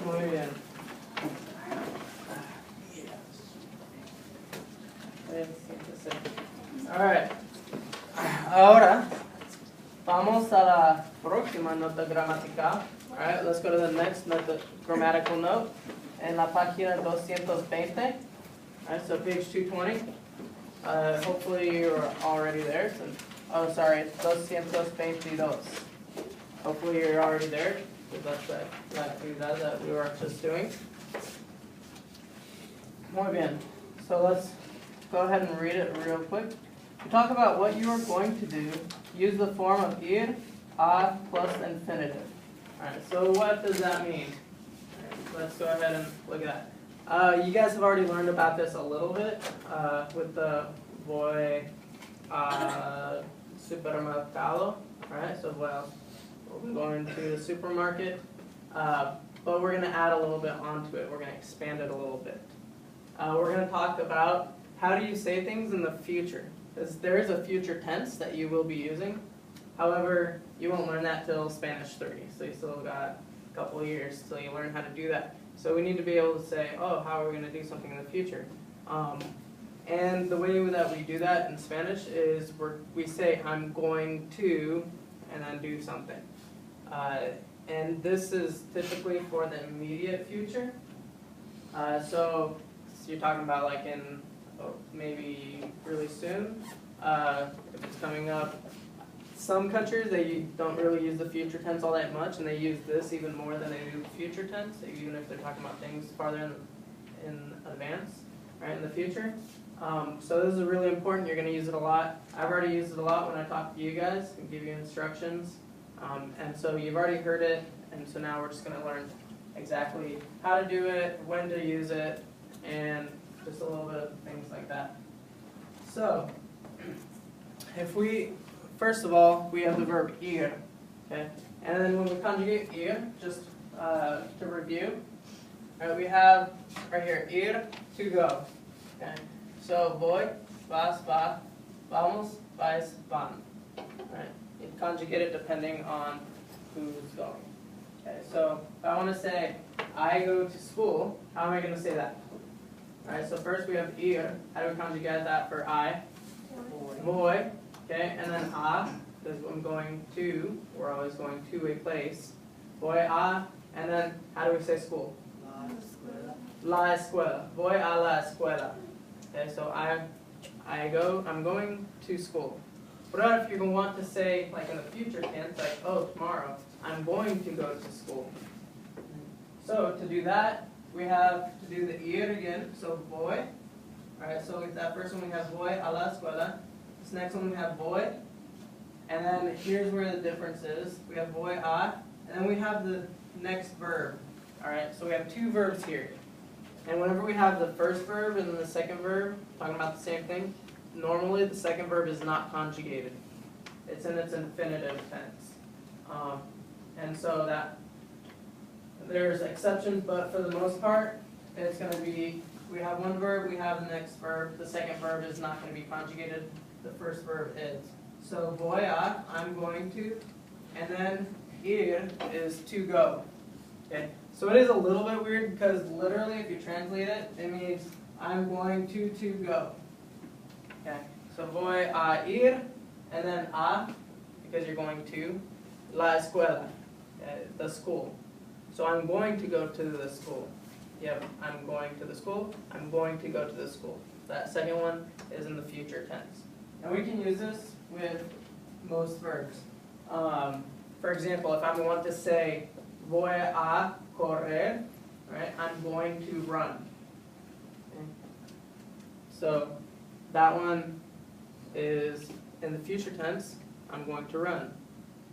Muy bien. Alright. Ahora vamos a la próxima nota gramatical. Alright, let's go to the next nota, grammatical note. En la página 220. Alright, so page 220. Hopefully you're already there. So, oh, sorry, 222. Hopefully you're already there, because that's the actividad that we were just doing. Muy bien. So let's go ahead and read it real quick. To talk about what you are going to do, use the form of ir, a plus infinitive. Alright, so what does that mean? Right, let's go ahead and look at that. You guys have already learned about this a little bit with the voy a supermercado. Alright, so we're going to the supermarket, but we're going to add a little bit onto it. We're going to expand it a little bit. We're going to talk about how do you say things in the future. Because there is a future tense that you will be using. However, you won't learn that till Spanish 3. So you still got a couple of years till you learn how to do that. So we need to be able to say, oh, how are we going to do something in the future? And the way that we do that in Spanish is we say, I'm going to, and then do something. And this is typically for the immediate future. So you're talking about like in maybe really soon, if it's coming up. Some countries, they don't really use the future tense all that much, and they use this even more than they do the future tense, even if they're talking about things farther in advance, right, in the future. So this is really important. You're going to use it a lot. I've already used it a lot when I talk to you guys and give you instructions. And so you've already heard it, and so now we're just going to learn exactly how to do it, when to use it, and just a little bit of things like that. So, first of all, we have the verb ir, okay? And then when we conjugate ir, just to review, right, we have right here, ir, to go, okay? So, voy, vas, va, vamos, vais, van, right? You conjugate it depending on who's going. Okay, so if I want to say, I go to school, how am I going to say that? Alright, so first we have ir. How do we conjugate that for I? Voy. Okay, and then a, because I'm going to, we're always going to a place. Voy a, and then how do we say school? La escuela. Voy a la escuela. Okay, so I'm going to school. What about if you want to say, like in the future tense, like, oh, tomorrow, I'm going to go to school. So to do that, we have to do the ir again, so voy. Alright, so with that first one we have voy a la escuela. This next one we have voy. And then here's where the difference is. We have voy a, and then we have the next verb. Alright, so we have two verbs here. And whenever we have the first verb and then the second verb, talking about the same thing, normally the second verb is not conjugated. It's in its infinitive tense. And so that there's exceptions, but for the most part, it's going to be, we have one verb, we have the next verb. The second verb is not going to be conjugated. The first verb is. So voy a, I'm going to, and then ir is to go. Okay. So it is a little bit weird because literally, if you translate it, it means I'm going to go. Okay. So voy a ir, and then a, because you're going to, la escuela, the school. So I'm going to go to the school. Yep, I'm going to the school. I'm going to go to the school. That second one is in the future tense. And we can use this with most verbs. For example, if I want to say voy a correr, right, I'm going to run. Okay. So that one is in the future tense. I'm going to run.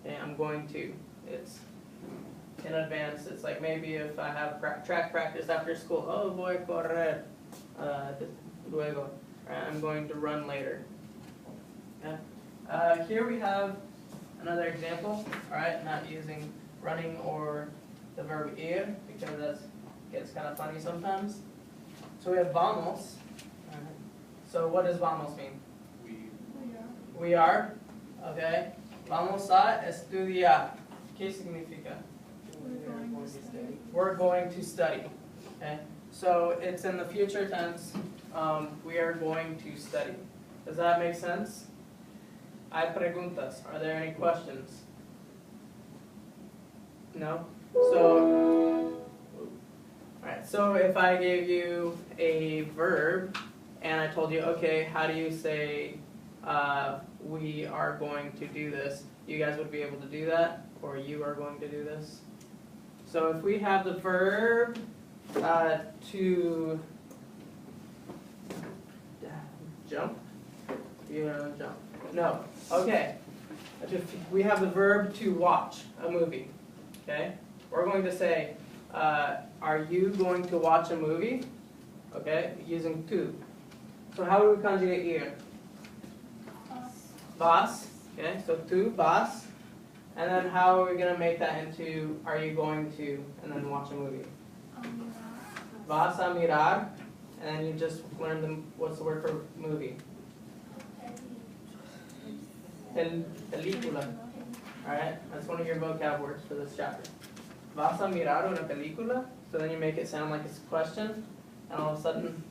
Okay, I'm going to. It's in advance. It's like maybe if I have track practice after school, oh, voy a correr luego. Right, I'm going to run later. Okay. Here we have another example. All right, not using running or the verb ir because that gets kind of funny sometimes. So we have vamos. All right. So what does vamos mean? We are. Okay. Vamos a estudiar. ¿Qué significa? We're going to study. Okay? So it's in the future tense. We are going to study. Does that make sense? Hay preguntas. Are there any questions? No? So, alright, so if I gave you a verb and I told you, okay, how do you say we are going to do this? You guys would be able to do that? Or you are going to do this? So if we have the verb to jump, you know, jump. No. Okay. If we have the verb to watch a movie. Okay. We're going to say, are you going to watch a movie? Okay. Using tu. So how do we conjugate ir? Vas. Okay. So tu, vas. And then how are we going to make that into are you going to and then watch a movie? Vas a mirar. And then you just learned what's the word for movie? Película. Alright, that's one of your vocab words for this chapter. Vas a mirar una película? So then you make it sound like it's a question, and all of a sudden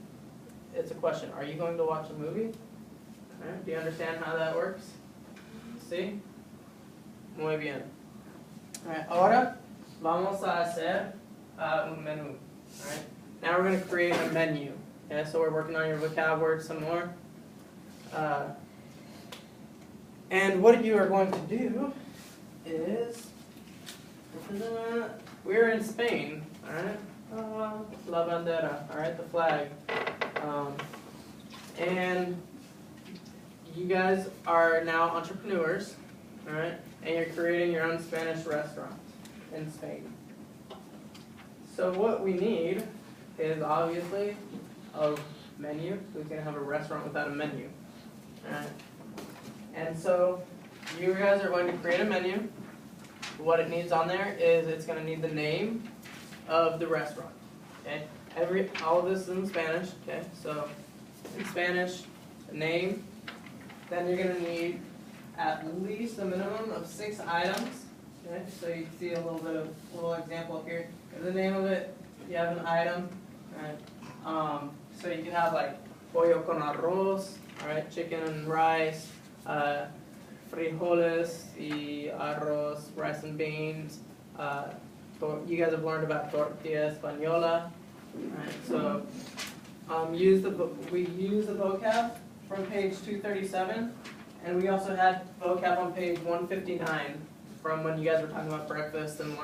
it's a question. Are you going to watch a movie? Alright, do you understand how that works? See? Muy bien. Alright, ahora vamos a hacer un menú. Alright, now we're going to create a menu. Okay, so we're working on your vocab words some more. And what you are going to do is, we're in Spain, alright? La bandera, alright, the flag. And you guys are now entrepreneurs, alright? And you're creating your own Spanish restaurant in Spain. So what we need is obviously a menu. We can have a restaurant without a menu, alright? And so you guys are going to create a menu. What it needs on there is it's going to need the name of the restaurant. Okay. All of this is in Spanish. Okay. So in Spanish, the name. Then you're going to need at least a minimum of 6 items. Okay. So you can see a little example up here. The name of it. You have an item. All right. So you can have like pollo con arroz. All right. Chicken and rice. Frijoles y arroz, rice and beans. You guys have learned about tortilla española. Right, so we use the vocab from page 237, and we also had vocab on page 159 from when you guys were talking about breakfast and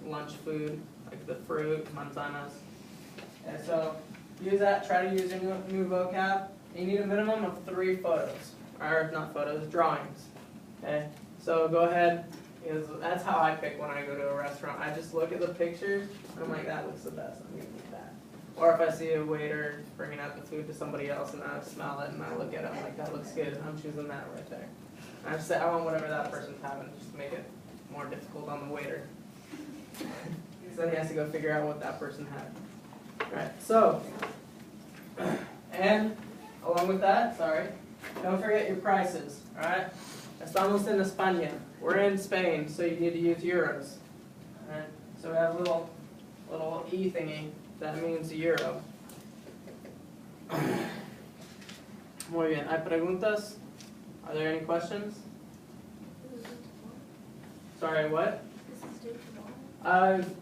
lunch food, like the fruit, manzanas. And so use that. Try to use a new vocab. You need a minimum of 3 photos. Or not photos, drawings. Okay, so go ahead, because that's how I pick when I go to a restaurant. I just look at the pictures, and I'm like, that looks the best, I'm going to eat that. Or if I see a waiter bringing out the food to somebody else, and I smell it, and I look at it, I'm like, that looks good, I'm choosing that right there. And I just say, I want whatever that person's having, just to make it more difficult on the waiter. Because then he has to go figure out what that person had. Alright, so, and along with that, don't forget your prices, alright? Estamos en España. We're in Spain, so you need to use euros. Alright? So we have a little E thingy. That means euro. Muy bien. ¿Hay preguntas? Are there any questions? Sorry, what?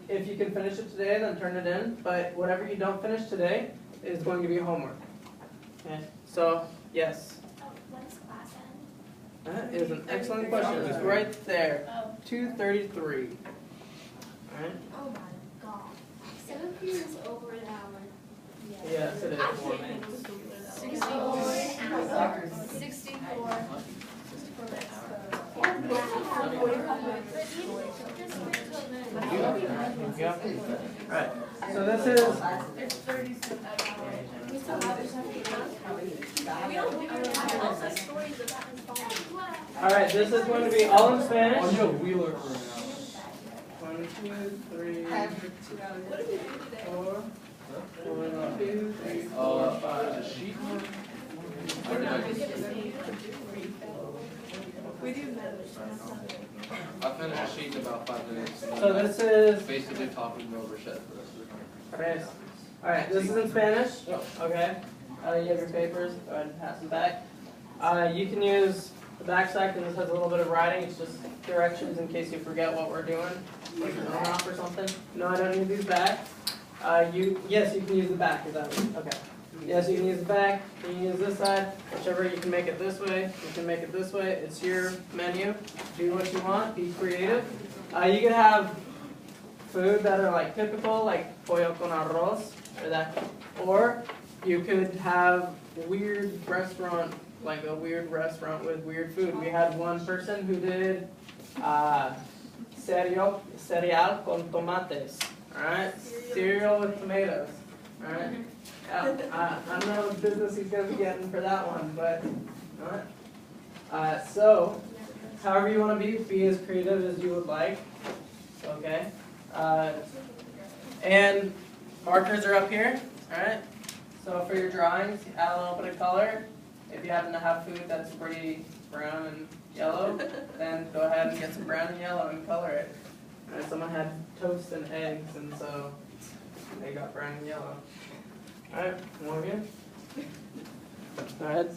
If you can finish it today, then turn it in. But whatever you don't finish today is going to be homework. Okay? So, yes. That is an excellent question. It's right there. 2:33. Alright? Oh my god. 7 p.m. is over an hour. Yes, it is. 4 minutes. 64 hours. 64. Alright, so this is. It's 37 hours. We don't do also stories about Alright, this is going to be all in Spanish. On your wheeler for an hour. 1, 2, 3, What did we do today? 4. 1, 2, 3, 4, 5. Sheet. We We do members. I'll finish a sheet in about 5 minutes. and So then this is basically talking over shit for the rest of the Spanish. All right, this is in Spanish. Okay. You have your papers. Go ahead and pass them back. You can use the backside because this has a little bit of writing. It's just directions in case you forget what we're doing, like an off or something. No, I don't need these back. Yes, you can use the back. Is that okay? Yes, you can use the back. You can use this side. Whichever, you can make it this way. You can make it this way. It's your menu. Do what you want. Be creative. You can have food that are like typical, like pollo con arroz, or you could have weird restaurant, like a weird restaurant with weird food. We had one person who did cereal con tomates. All right, cereal with tomatoes. All right. I don't know what business he's gonna be getting for that one, but all right. So, however you want to be as creative as you would like. Okay. And markers are up here. All right. So for your drawings, add a little bit of color. If you happen to have food that's pretty brown and yellow, then go ahead and get some brown and yellow and color it. All right, someone had toast and eggs, and so they got brown and yellow. All right, more of you. Go ahead.